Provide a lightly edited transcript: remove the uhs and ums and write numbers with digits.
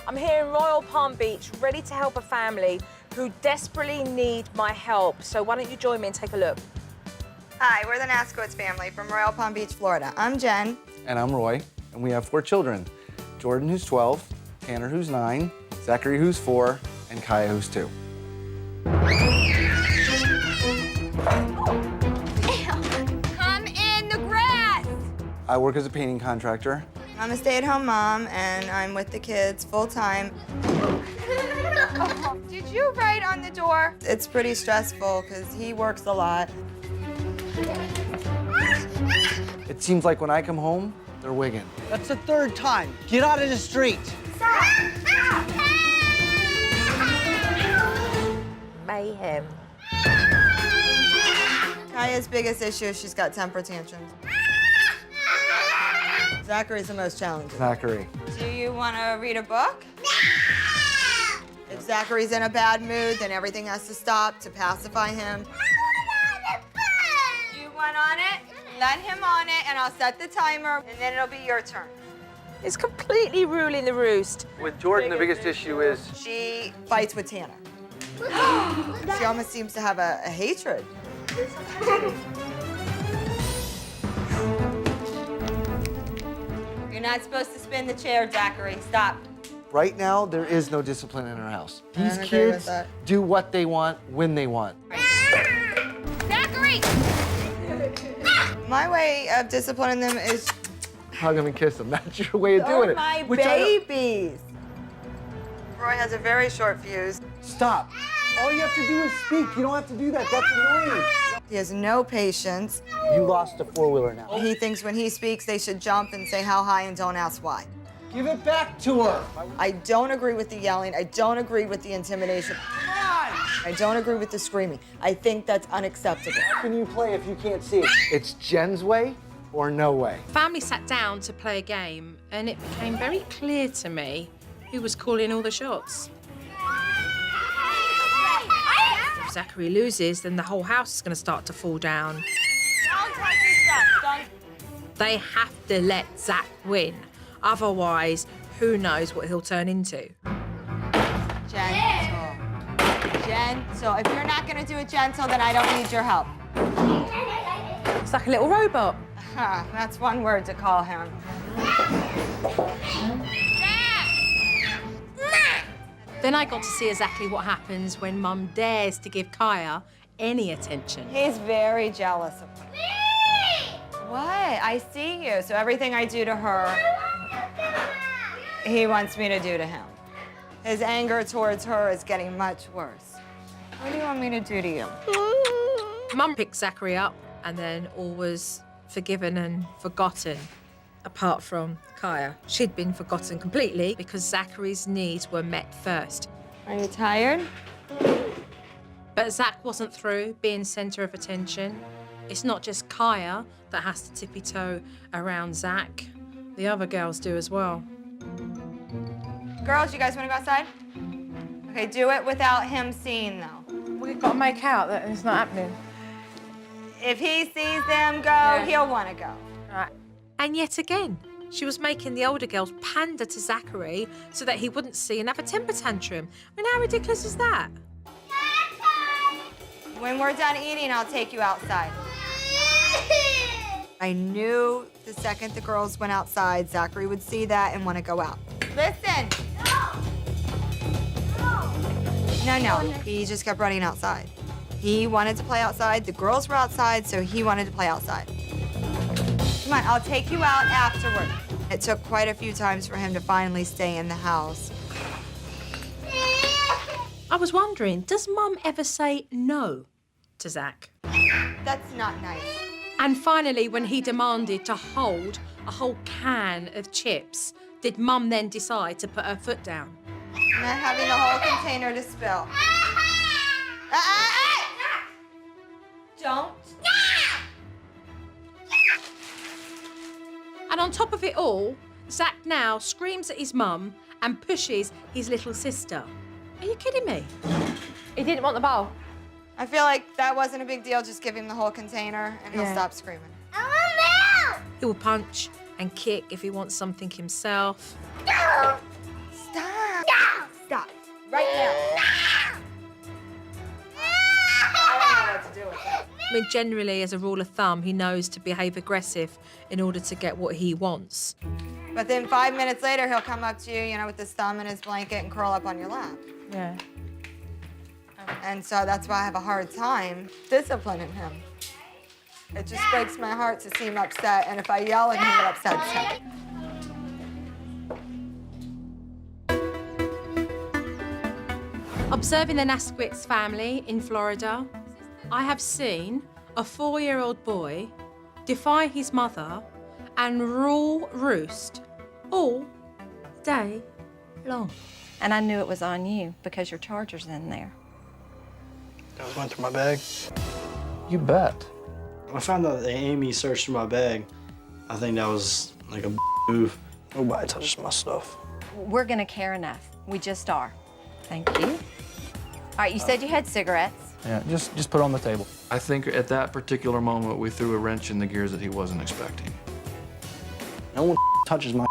I'm here in Royal Palm Beach, ready to help a family who desperately need my help. So why don't you join me and take a look? Hi, we're the Nascoats family from Royal Palm Beach, Florida. I'm Jen. And I'm Roy, and we have 4 children. Jordan, who's 12, Tanner, who's 9, Zachary, who's 4, and Kaya, who's 2. Come in the grass! I work as a painting contractor. I'm a stay-at-home mom, and I'm with the kids full-time. Did you write on the door? It's pretty stressful, because he works a lot. It seems like when I come home, they're wigging. That's the 3rd time. Get out of the street. Mayhem. Kaya's biggest issue is she's got temper tantrums. Zachary's the most challenging. Zachary. Do you want to read a book? If Zachary's in a bad mood, then everything has to stop to pacify him. You want on it? Let him on it, and I'll set the timer, and then it'll be your turn. It's completely ruling the roost. With Jordan, the biggest issue is She fights with Tanner. She almost seems to have a hatred. You're not supposed to spin the chair, Zachary. Stop. right now there is no discipline in our house. I These don't agree with kids that. do what they want when they want. Zachary! My way of disciplining them is Hug them and kiss them. That's your way of doing it. my Which I don't- babies. Roy has a very short fuse. Stop. All you have to do is speak. You don't have to do that. That's annoying. He has no patience. You lost a four-wheeler now. He thinks when he speaks, they should jump and say how high and don't ask why. Give it back to her. I don't agree with the yelling. I don't agree with the intimidation. I don't agree with the screaming. I think that's unacceptable. How can you play if you can't see it? It's Jen's way or no way. Family sat down to play a game, and it became very clear to me who was calling all the shots. If Zachary loses, then the whole house is going to start to fall down. Don't touch your stuff. Don't. They have to let Zach win. Otherwise, who knows what he'll turn into. Gentle. Gentle. If you're not going to do it gentle, then I don't need your help. It's like a little robot. That's one word to call him. Then I got to see exactly what happens when Mum dares to give Kaya any attention. He's very jealous of her. What? I see you. So everything I do to her, he wants me to do to him. His anger towards her is getting much worse. What do you want me to do to you? Mum picked Zachary up, and then all was forgiven and forgotten, apart from Kaya. She'd been forgotten completely because Zachary's needs were met first. Are you tired? But Zach wasn't through being centre of attention. It's not just Kaya that has to tippy-toe around Zach. The other girls do as well. Girls, you guys want to go outside? Okay, do it without him seeing, though. We've got to make out that it's not happening. If he sees them go, he'll want to go. Right. And yet again, she was making the older girls pander to Zachary so that he wouldn't see and have a temper tantrum. I mean, how ridiculous is that? When we're done eating, I'll take you outside. I knew the second the girls went outside, Zachary would see that and want to go out. Listen. No. He just kept running outside. He wanted to play outside. The girls were outside, so he wanted to play outside. Come on, I'll take you out afterward. It took quite a few times for him to finally stay in the house. I was wondering, does Mum ever say no to Zach? That's not nice. And finally, when he demanded to hold a whole can of chips, did Mum then decide to put her foot down? Not having the whole container to spill. Don't. And on top of it all, Zach now screams at his mum and pushes his little sister. Are you kidding me? He didn't want the bowl. I feel like that wasn't a big deal. Just give him the whole container and he'll Yeah. stop screaming. He will punch and kick if he wants something himself. Stop. I mean, generally, as a rule of thumb, he knows to behave aggressive in order to get what he wants. But then 5 minutes later, he'll come up to you, you know, with his thumb in his blanket and curl up on your lap. Yeah. And so that's why I have a hard time disciplining him. It just breaks my heart to see him upset, and if I yell at him, it upsets him. Observing the Nasquitz family in Florida, I have seen a 4-year-old boy defy his mother and roost all day long. And I knew it was on you because your charger's in there. I was going through my bag. You bet. I found out that Amy searched through my bag. I think that was like a move. Nobody touches my stuff. We're gonna care enough. We just are. Thank you. All right, you said you had cigarettes. Yeah, just put it on the table. I think at that particular moment, we threw a wrench in the gears that he wasn't expecting. No one touches my